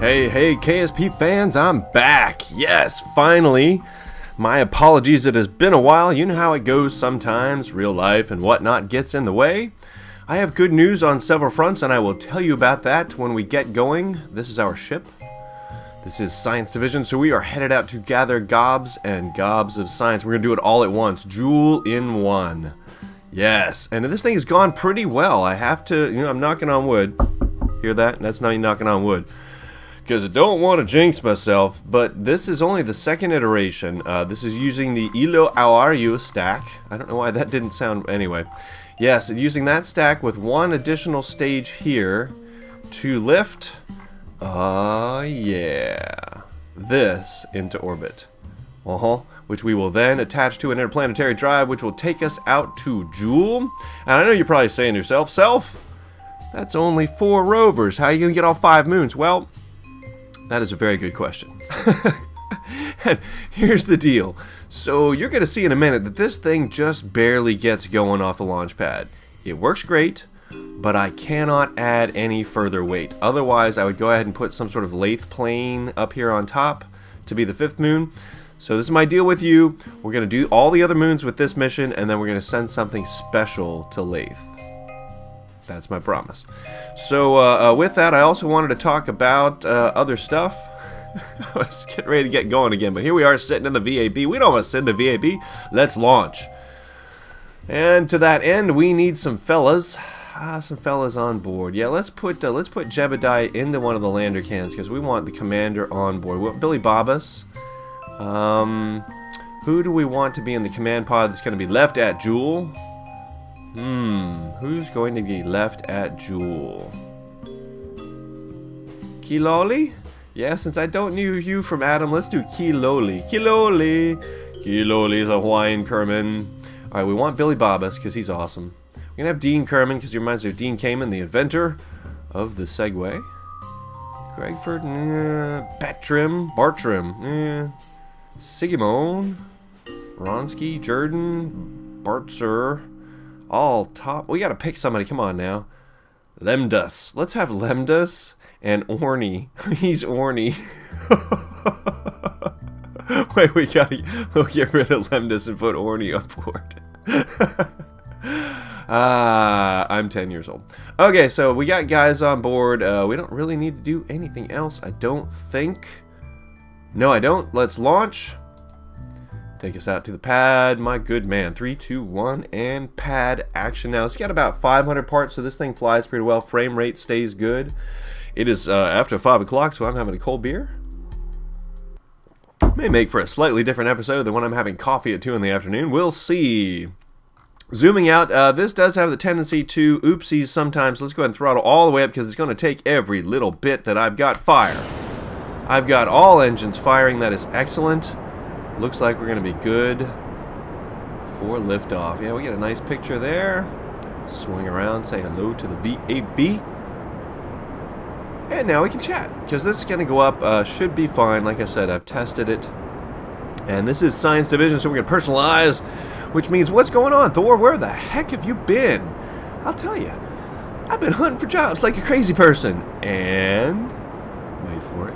Hey, KSP fans, I'm back! Yes, finally! My apologies, it has been a while. You know how it goes sometimes. Real life and whatnot gets in the way. I have good news on several fronts, and I will tell you about that when we get going. This is our ship. This is Science Division, so we are headed out to gather gobs and gobs of science. We're going to do it all at once. Jool in one. Yes, and this thing has gone pretty well. I have to, I'm knocking on wood. Hear that? That's not me knocking on wood. Because I don't want to jinx myself, but this is only the second iteration. This is using the Ilo Awario stack. I don't know why that didn't sound... Anyway. Yes, using that stack with one additional stage here to lift... yeah. This into orbit. Which we will then attach to an interplanetary drive, which will take us out to Jool. And I know you're probably saying to yourself, Self, that's only 4 rovers. How are you going to get all 5 moons? Well... that is a very good question. And here's the deal. So you're going to see in a minute that this thing just barely gets going off the launch pad. It works great, but I cannot add any further weight. Otherwise, I would go ahead and put some sort of lathe plane up here on top to be the 5th moon. So this is my deal with you. We're going to do all the other moons with this mission, and then we're going to send something special to lathe. That's my promise. So with that, I also wanted to talk about other stuff. I was getting ready to get going again, but here we are sitting in the VAB. We don't want to sit in the VAB. Let's launch. And to that end, we need some fellas. Some fellas on board. Yeah, let's put Jebediah into one of the lander cans because we want the commander on board. We want Billy Bobbus. Who do we want to be in the command pod that's going to be left at Jool? Who's going to be left at Jool? Kiloli? Yeah, since I don't know you from Adam, let's do Kiloli. Kiloli's a Hawaiian Kerman. Alright, we want Billy Bobbus because he's awesome. We're going to have Dean Kerman because he reminds me of Dean Kamen, the inventor of the Segway. Gregford, Bartrim, Sigimone, Ronsky, Jordan, Bartzer. All top. We gotta pick somebody. Come on now. Lemdus. Let's have Lemdus and Orny. He's Orny. Wait, we'll get rid of Lemdus and put Orny on board. I'm 10 years old. Okay, so we got guys on board. We don't really need to do anything else, I don't think. No, I don't. Let's launch. Take us out to the pad, my good man. 3, 2, 1, and pad action. Now, it's got about 500 parts, so this thing flies pretty well. Frame rate stays good. It is after 5 o'clock, so I'm having a cold beer. May make for a slightly different episode than when I'm having coffee at 2 in the afternoon. We'll see. Zooming out, this does have the tendency to oopsies sometimes. Let's go ahead and throttle all the way up because it's going to take every little bit that I've got fire. I've got all engines firing. That is excellent. Looks like we're going to be good for liftoff. Yeah, we get a nice picture there. Swing around, say hello to the VAB. And now we can chat, because this is going to go up, should be fine. Like I said, I've tested it. And this is Science Division, so we're going to personalize, which means, what's going on, Thor? Where the heck have you been? I'll tell you. I've been hunting for jobs like a crazy person. And... wait for it.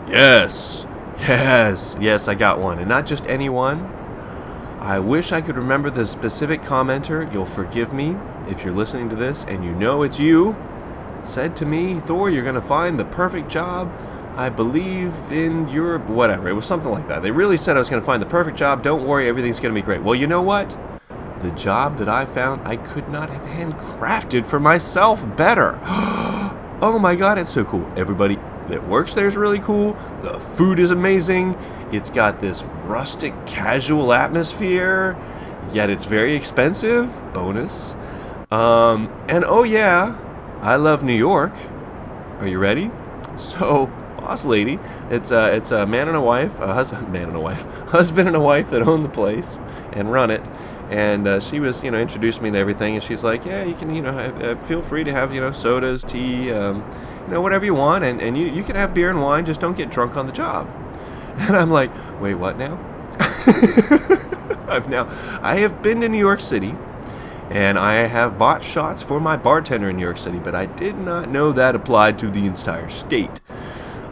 Yes! Yes, I got one. And not just any one. I wish I could remember the specific commenter. You'll forgive me if you're listening to this and you know it's you. Said to me, Thor, you're going to find the perfect job. I believe in your... whatever. It was something like that. They really said I was going to find the perfect job. Don't worry, everything's going to be great. Well, you know what? The job that I found, I could not have handcrafted for myself better. Oh my god, it's so cool. Everybody that works there is really cool. The food is amazing. It's got this rustic, casual atmosphere, yet it's very expensive. Bonus. And oh yeah, I love New York. Are you ready? So, boss lady, it's a man and a wife, husband and a wife that own the place and run it. And she was, introduced me to everything, and she's like, yeah, you can, feel free to have, sodas, tea, whatever you want, and you can have beer and wine, just don't get drunk on the job. And I'm like, wait, what now? I have been to New York City, and I have bought shots for my bartender in New York City, but I did not know that applied to the entire state.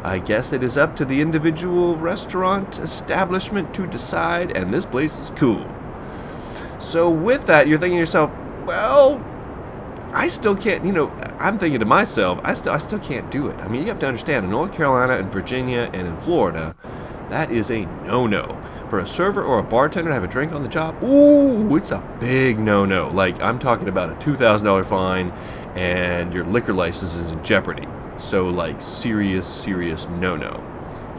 I guess it is up to the individual restaurant establishment to decide, and this place is cool. So with that, you're thinking to yourself, well, I still can't, you know, I'm thinking to myself, I still can't do it. I mean, you have to understand, in North Carolina and Virginia and in Florida, that is a no-no. For a server or a bartender to have a drink on the job, ooh, it's a big no-no. Like, I'm talking about a $2,000 fine, and your liquor license is in jeopardy. So, like, serious no-no.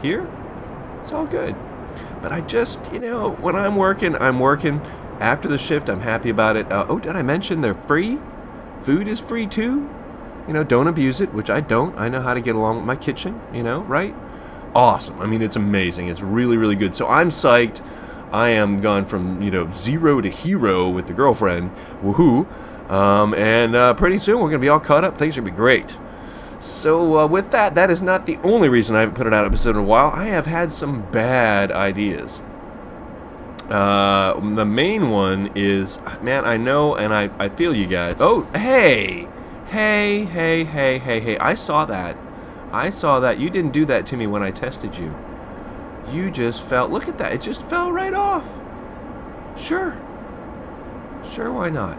Here, it's all good. But I just, you know, when I'm working. After the shift, I'm happy about it. Oh, did I mention they're free? Food is free, too. You know, don't abuse it, which I don't. I know how to get along with my kitchen, you know, right? Awesome. I mean, it's amazing. It's really good. So I'm psyched. I am gone from, you know, 0 to hero with the girlfriend. Woohoo. And pretty soon we're going to be all caught up. Things are going to be great. So with that, that is not the only reason I haven't put an episode in a while. I have had some bad ideas. The main one is, man, I know and I feel you guys. Oh, hey. I saw that. You didn't do that to me when I tested you. You just fell. Look at that. It just fell right off. Sure, why not?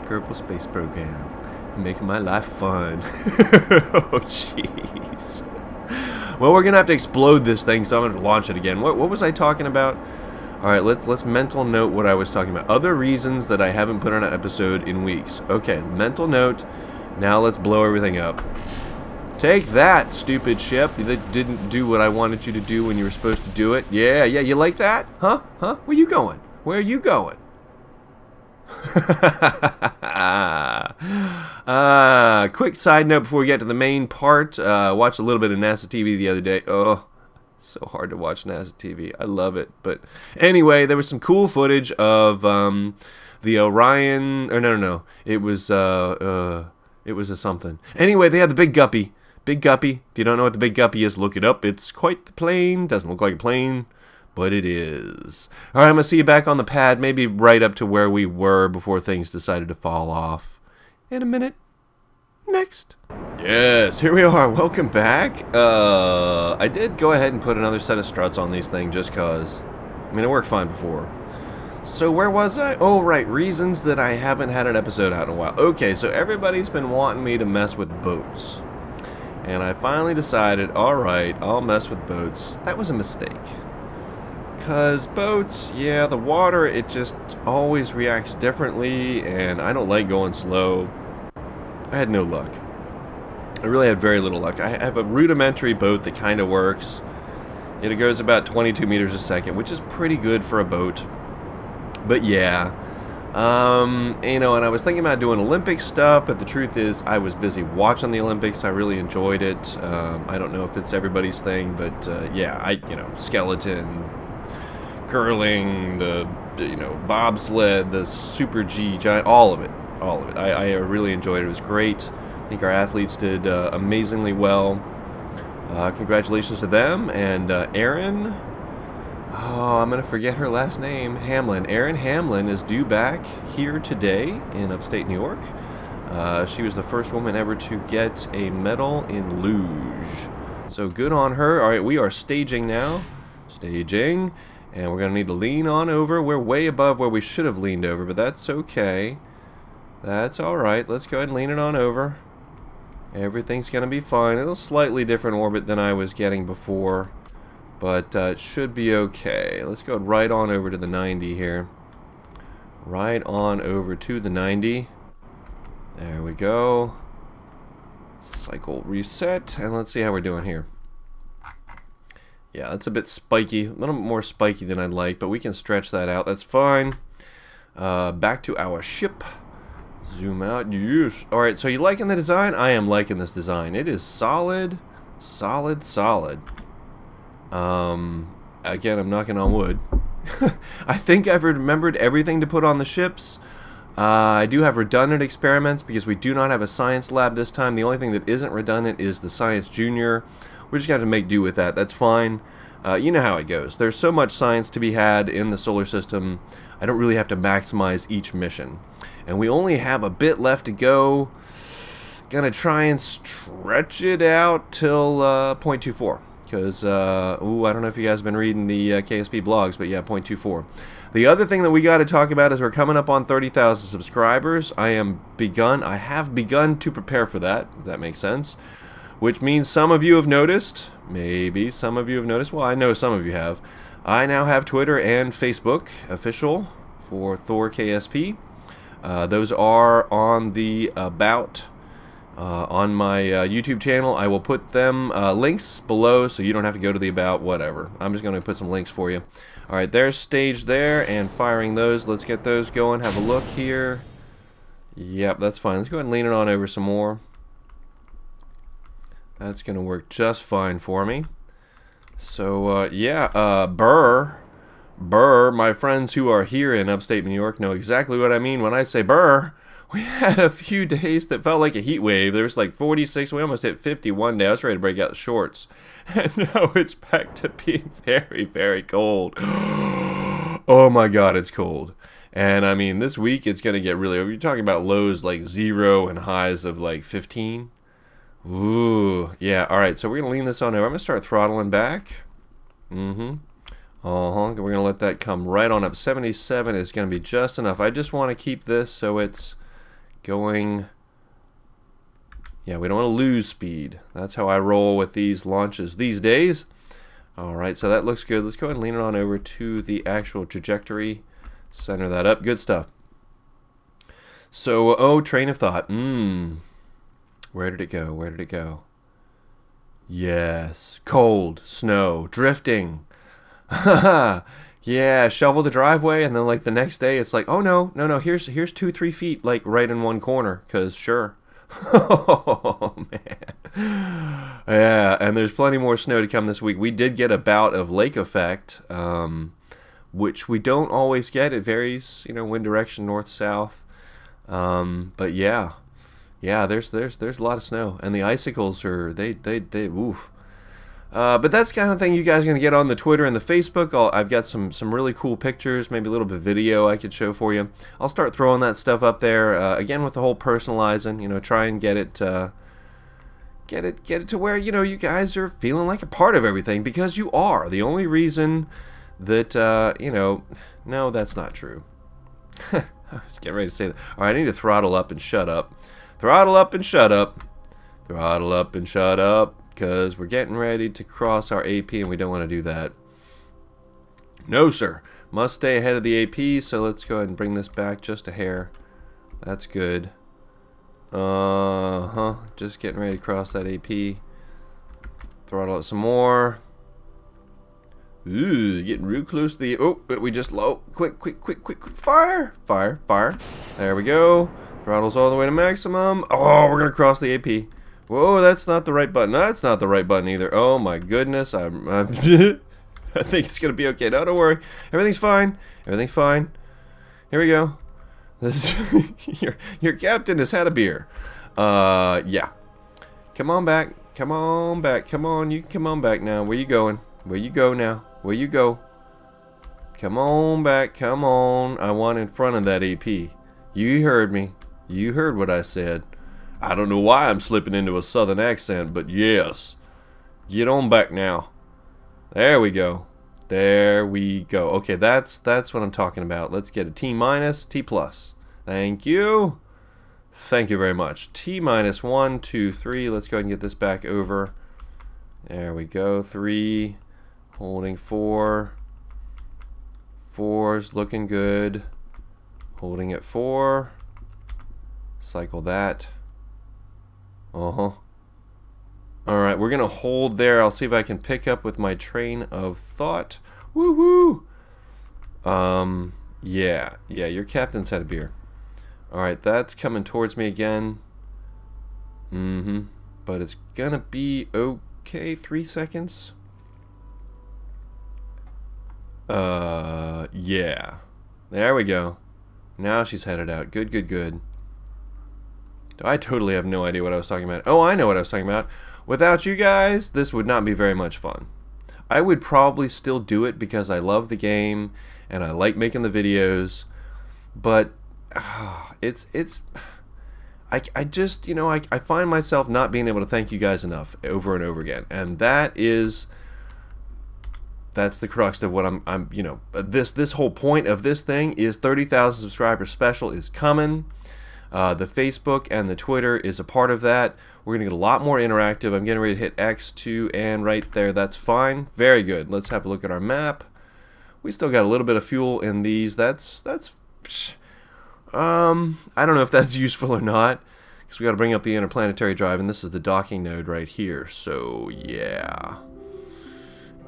Kerbal Space Program. Making my life fun. Oh, jeez. Well, we're going to have to explode this thing, so I'm going to launch it again. What was I talking about? Alright, let's mental note what I was talking about. Other reasons that I haven't put on an episode in weeks. Okay, mental note. Now let's blow everything up. Take that, stupid ship. That didn't do what I wanted you to do when you were supposed to do it. Yeah, you like that? Huh? Where you going? Where are you going? Quick side note before we get to the main part. Watched a little bit of NASA TV the other day. Oh, so hard to watch NASA TV. I love it. But anyway, there was some cool footage of the Orion. Or no. It was a something. Anyway, they had the big guppy. Big guppy. If you don't know what the big guppy is, look it up. It's quite the plane. Doesn't look like a plane, but it is. All right, I'm going to see you back on the pad, maybe right up to where we were before things decided to fall off. In a minute. Next. Yes, here we are. Welcome back. I did go ahead and put another set of struts on these things just because. I mean, it worked fine before. So where was I? Oh, right. Reasons that I haven't had an episode out in a while. Okay, so everybody's been wanting me to mess with boats. And I finally decided, alright, I'll mess with boats. That was a mistake. Because boats, yeah, the water, it just always reacts differently, and I don't like going slow. I had no luck. I really had very little luck. I have a rudimentary boat that kind of works. It goes about 22 meters a second, which is pretty good for a boat. But yeah, you know, and I was thinking about doing Olympic stuff, but the truth is I was busy watching the Olympics. I really enjoyed it. I don't know if it's everybody's thing, but yeah, you know, skeleton, curling, the, you know, bobsled, the Super G, giant, all of it. I really enjoyed it. It was great. I think our athletes did amazingly well. Congratulations to them. And Erin, oh, I'm going to forget her last name. Hamlin. Erin Hamlin is due back here today in upstate New York. She was the first woman ever to get a medal in luge. So good on her. All right, we are staging now. Staging. And we're going to need to lean on over. We're way above where we should have leaned over, but that's okay. That's alright. Let's go ahead and lean it on over. Everything's going to be fine. It's a slightly different orbit than I was getting before, but it should be okay. Let's go right on over to the 90 here. Right on over to the 90. There we go. Cycle reset, and let's see how we're doing here. Yeah, that's a bit spiky, a little bit more spiky than I'd like, but we can stretch that out. That's fine. Back to our ship. Zoom out. Yes. Alright, so you liking the design? I am liking this design. It is solid. Solid. Again, I'm knocking on wood. I think I've remembered everything to put on the ships. I do have redundant experiments because we do not have a science lab this time. The only thing that isn't redundant is the Science Junior. We're just going to have to make do with that. That's fine. You know how it goes. There's so much science to be had in the solar system. I don't really have to maximize each mission. And we only have a bit left to go. Gonna try and stretch it out till 0.24. Because, ooh, I don't know if you guys have been reading the KSP blogs, but yeah, 0.24. The other thing that we got to talk about is we're coming up on 30,000 subscribers. I have begun to prepare for that, if that makes sense. Which means some of you have noticed, maybe some of you have noticed, well, I know some of you have. I now have Twitter and Facebook official for Thor KSP. Those are on the About. On my YouTube channel. I will put them links below so you don't have to go to the About, whatever. I'm just going to put some links for you. Alright, there's stage there and firing those. Let's get those going. Have a look here. Yep, that's fine. Let's go ahead and lean it on over some more. That's going to work just fine for me. So, yeah, Burr, my friends who are here in upstate New York know exactly what I mean when I say Burr. We had a few days that felt like a heat wave. There was like 46. We almost hit 50 one day. I was ready to break out the shorts. And now it's back to being very, very cold. Oh my God, it's cold. And I mean, this week it's going to get really... You're talking about lows like 0 and highs of like 15. Ooh, yeah. All right, so we're going to lean this on over. I'm going to start throttling back. We're going to let that come right on up. 77 is going to be just enough. I just want to keep this so it's going, yeah, we don't want to lose speed. That's how I roll with these launches these days. Alright, so that looks good. Let's go ahead and lean it on over to the actual trajectory. Center that up. Good stuff. So, oh, train of thought. Where did it go? Where did it go? Yes. Cold. Snow. Drifting. Yeah, shovel the driveway, and then like the next day it's like, oh no, here's 2-3 feet like right in one corner, cause sure. Oh man. Yeah, and there's plenty more snow to come this week. We did get a bout of lake effect, which we don't always get. It varies, you know, wind direction, north, south. But yeah, there's a lot of snow, and the icicles are they oof. But that's the kind of thing you guys are going to get on the Twitter and the Facebook. I've got some really cool pictures, maybe a little bit of video I could show for you. I'll start throwing that stuff up there, again with the whole personalizing, you know, try and get it to where, you know, you guys are feeling like a part of everything, because you are. The only reason that, you know, no, that's not true. I was getting ready to say that. Alright, I need to throttle up and shut up. Throttle up and shut up. Throttle up and shut up. Because we're getting ready to cross our AP and we don't want to do that. No, sir. Must stay ahead of the AP, so let's go ahead and bring this back just a hair. That's good. Just getting ready to cross that AP. Throttle it some more. Ooh, getting real close to the... Oh, we just low. Quick. Fire. There we go. Throttle's all the way to maximum. Oh, we're going to cross the AP. Whoa, that's not the right button. That's not the right button either. Oh my goodness, I think it's gonna be okay. No, don't worry. Everything's fine. Everything's fine. Here we go. This your captain has had a beer. Yeah. Come on back. Come on back. Come on. You can come on back now. Where you going? Where you go now? Where you go? Come on back. Come on. I want in front of that AP. You heard me. You heard what I said. I don't know why I'm slipping into a southern accent, but yes. Get on back now. There we go. There we go. Okay, that's what I'm talking about. Let's get a T minus, T plus. Thank you. Thank you very much. T minus 1, 2, 3. Let's go ahead and get this back over. There we go. 3. Holding 4. 4's looking good. Holding at 4. Cycle that. Alright, we're going to hold there. I'll see if I can pick up with my train of thought. Woo-woo! Yeah, your captain's had a beer. Alright, that's coming towards me again. But it's going to be okay. 3 seconds. Yeah. There we go. Now she's headed out. Good. I totally have no idea what I was talking about. Oh, I know what I was talking about. Without you guys, this would not be very much fun. I would probably still do it because I love the game and I like making the videos, but it's I just, you know, I find myself not being able to thank you guys enough over and over again, and that's the crux of what I'm you know, this whole point of this thing is 30,000 subscribers special is coming. The Facebook and the Twitter is a part of that. We're gonna get a lot more interactive. I'm getting ready to hit X2, and right there, that's fine. Very good. Let's have a look at our map. We still got a little bit of fuel in these. That's I don't know if that's useful or not, because we got to bring up the interplanetary drive, and this is the docking node right here. So yeah.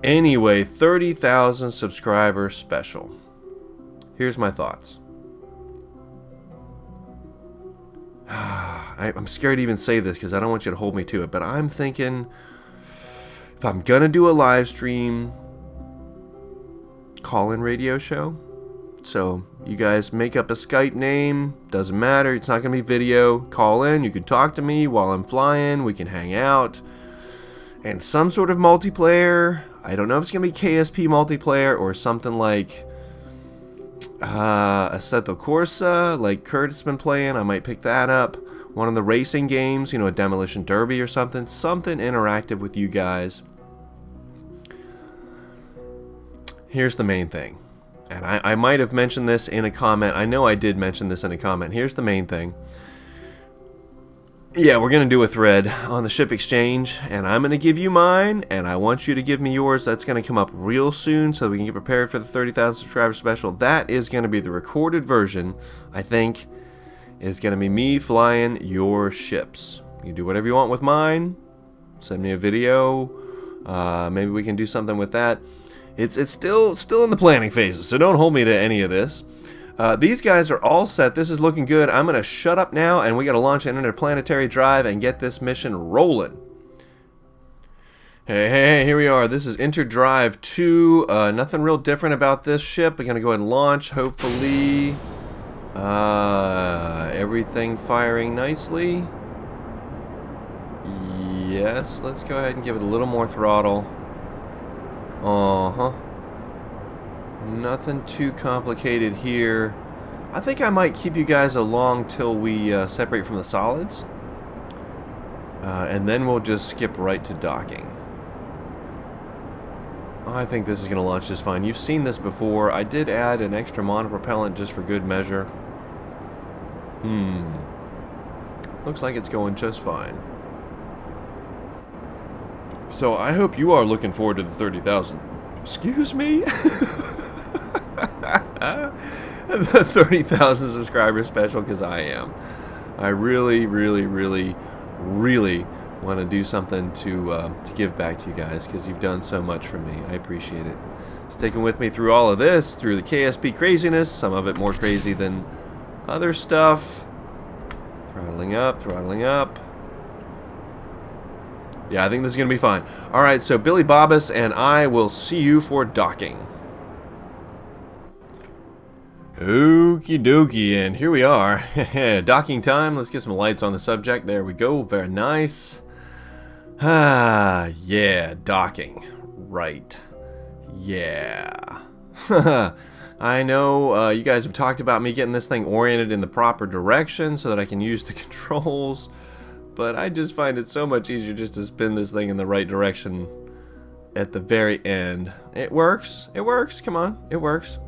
Anyway, 30,000 subscribers special. Here's my thoughts. I'm scared to even say this because I don't want you to hold me to it, but I'm thinking if I'm gonna do a live stream, call-in radio show. So you guys make up a Skype name, doesn't matter, it's not gonna be video. Call in, you can talk to me while I'm flying, we can hang out, and some sort of multiplayer. I don't know if it's gonna be KSP multiplayer or something like Assetto Corsa, like Kurt's been playing. I might pick that up. One of the racing games, you know, a Demolition Derby or something interactive with you guys. Here's the main thing, and I might have mentioned this in a comment. I know I did mention this in a comment. Here's the main thing. Yeah, we're going to do a thread on the ship exchange, and I'm going to give you mine, and I want you to give me yours. That's going to come up real soon so we can get prepared for the 30,000 subscriber special. That is going to be the recorded version, I think, is going to be me flying your ships. You can do whatever you want with mine. Send me a video. Maybe we can do something with that. It's still in the planning phases, so don't hold me to any of this. These guys are all set. This is looking good. I'm going to shut up now, and we got to launch an interplanetary drive and get this mission rolling. Hey, here we are. This is Interdrive 2. Nothing real different about this ship. We're going to go ahead and launch, hopefully. Everything firing nicely. Yes, let's go ahead and give it a little more throttle. Nothing too complicated here. I think I might keep you guys along till we separate from the solids. And then we'll just skip right to docking. I think this is going to launch just fine. You've seen this before. I did add an extra monopropellant just for good measure. Looks like it's going just fine. So I hope you are looking forward to the 30,000. Excuse me? The 30,000 subscriber special, because I am. I really want to do something to give back to you guys, because you've done so much for me. I appreciate it. Sticking with me through all of this, through the KSP craziness, some of it more crazy than other stuff. Throttling up, throttling up. Yeah, I think this is going to be fine. Alright, so Billy Bobbus and I will see you for docking. Okie dokie, and here we are. Docking time. Let's get some lights on the subject. There we go. Very nice. Yeah, docking. Right. Yeah. I know you guys have talked about me getting this thing oriented in the proper direction so that I can use the controls. But I just find it so much easier just to spin this thing in the right direction at the very end. It works. It works. Come on. It works.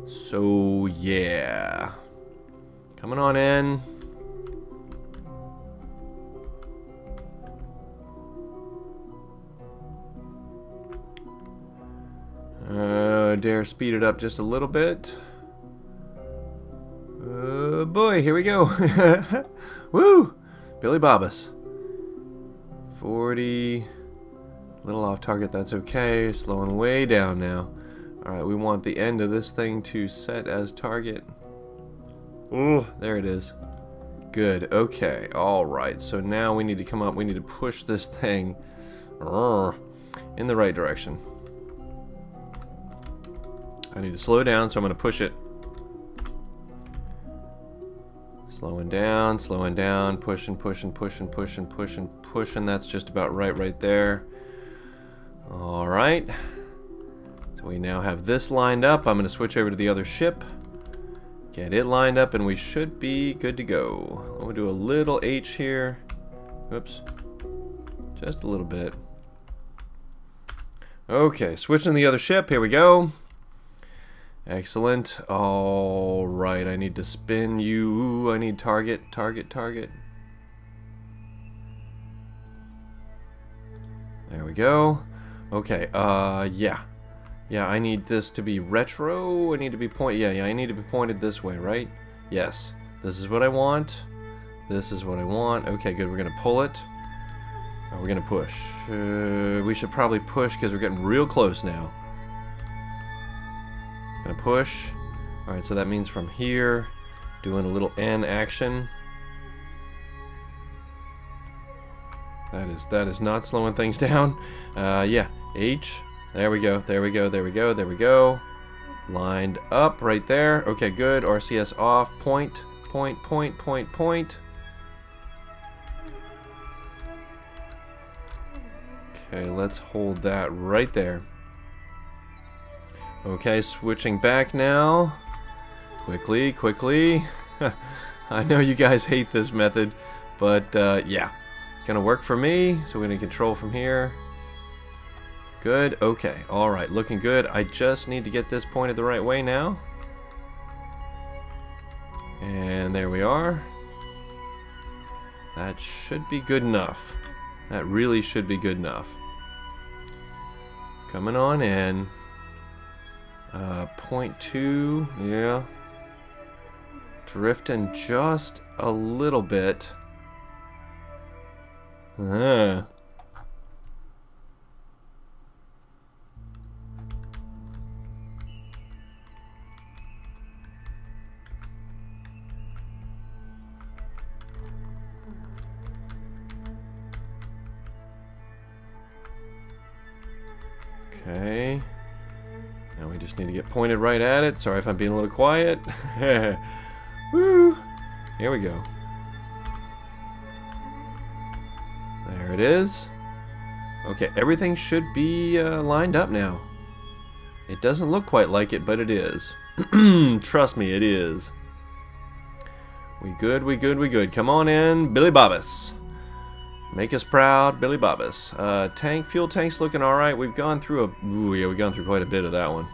So, yeah. Coming on in. Dare speed it up just a little bit. Oh boy, here we go. Woo! Billy Bobbus. 40. A little off target, that's okay. Slowing way down now. Alright, we want the end of this thing to set as target. Oh, there it is. Good, okay. Alright, so now we need to come up, we need to push this thing in the right direction. I need to slow down, so I'm going to push it. Slowing down, pushing, pushing, pushing, pushing, pushing, pushing. That's just about right there. Alright. So we now have this lined up. I'm going to switch over to the other ship. Get it lined up and we should be good to go. We'll do a little H here. Oops. Just a little bit. Okay, switching to the other ship. Here we go. Excellent. Alright, I need to spin you. I need target. There we go. Okay, yeah. Yeah, I need this to be retro. I need to be pointed. Yeah, I need to be pointed this way, right? Yes. This is what I want. This is what I want. Okay, good. We're going to pull it. Oh, we're going to push. We should probably push because we're getting real close now. Gonna push. Alright, so that means from here, doing a little N action. That is not slowing things down. Yeah, H. There we go, there we go, there we go, there we go. Lined up right there. Okay, good. RCS off. Point. Okay, let's hold that right there. Okay, switching back now. Quickly. I know you guys hate this method, but yeah. It's gonna work for me, so we're gonna control from here. Good, okay, alright, looking good. I just need to get this pointed the right way now. And there we are. That should be good enough. That really should be good enough. Coming on in. 0.2, yeah. Drifting just a little bit. Okay. Now we just need to get pointed right at it. Sorry if I'm being a little quiet. Woo! Here we go. There it is. Okay, everything should be lined up now. It doesn't look quite like it, but it is. Trust me, it is. We good. Come on in, Billy Bobbus. Make us proud, Billy Bobbus. Fuel tank's looking alright. We've gone through we've gone through quite a bit of that one.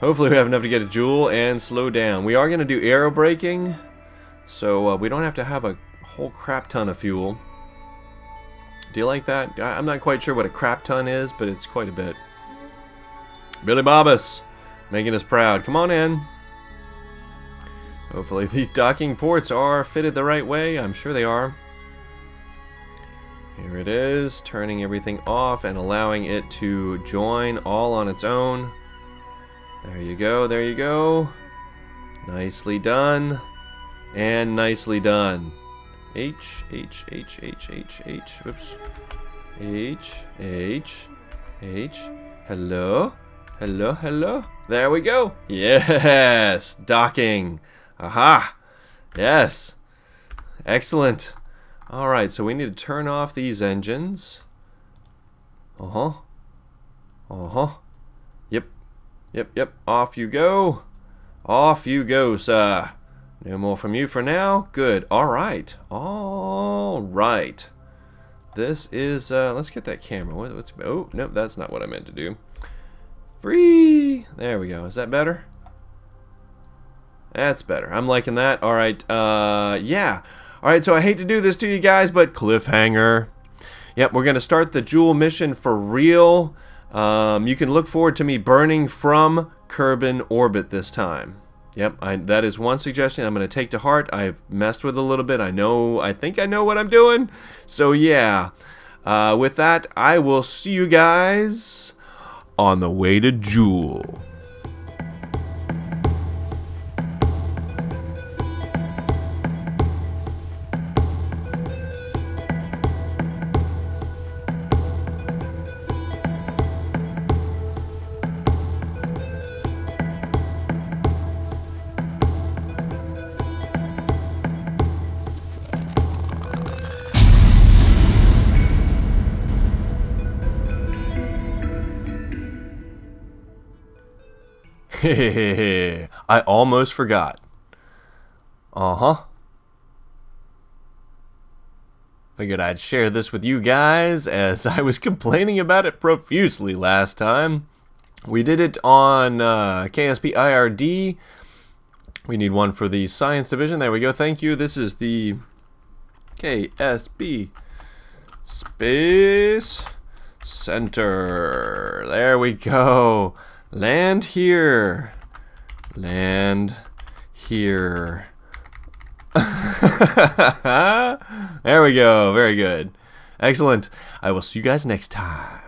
Hopefully we have enough to get a Jool and slow down. We are going to do aero braking, so we don't have to have a whole crap ton of fuel. Do you like that? I'm not quite sure what a crap ton is, but it's quite a bit. Billy Bobbus, making us proud. Come on in. Hopefully the docking ports are fitted the right way. I'm sure they are. Here it is, turning everything off and allowing it to join all on its own. There you go. Nicely done. And nicely done. H. Oops. H. Hello. There we go. Yes. Docking. Aha. Yes. Excellent. Alright, so we need to turn off these engines. Yep. Off you go, sir. No more from you for now. Good. Alright. This is, let's get that camera. Oh, nope, that's not what I meant to do. Free. There we go. Is that better? That's better. I'm liking that. Alright, yeah. Alright, so I hate to do this to you guys, but cliffhanger. Yep, we're going to start the Jool mission for real. You can look forward to me burning from Kerbal orbit this time. Yep, that is one suggestion I'm going to take to heart. I've messed with it a little bit. I think I know what I'm doing. So yeah, with that, I will see you guys on the way to Jool. I almost forgot. Figured I'd share this with you guys, as I was complaining about it profusely last time. We did it on KSP IRD. We need one for the Science Division. There we go. Thank you. This is the KSP Space Center. There we go. Land here. Land here. There we go. Very good. Excellent. I will see you guys next time.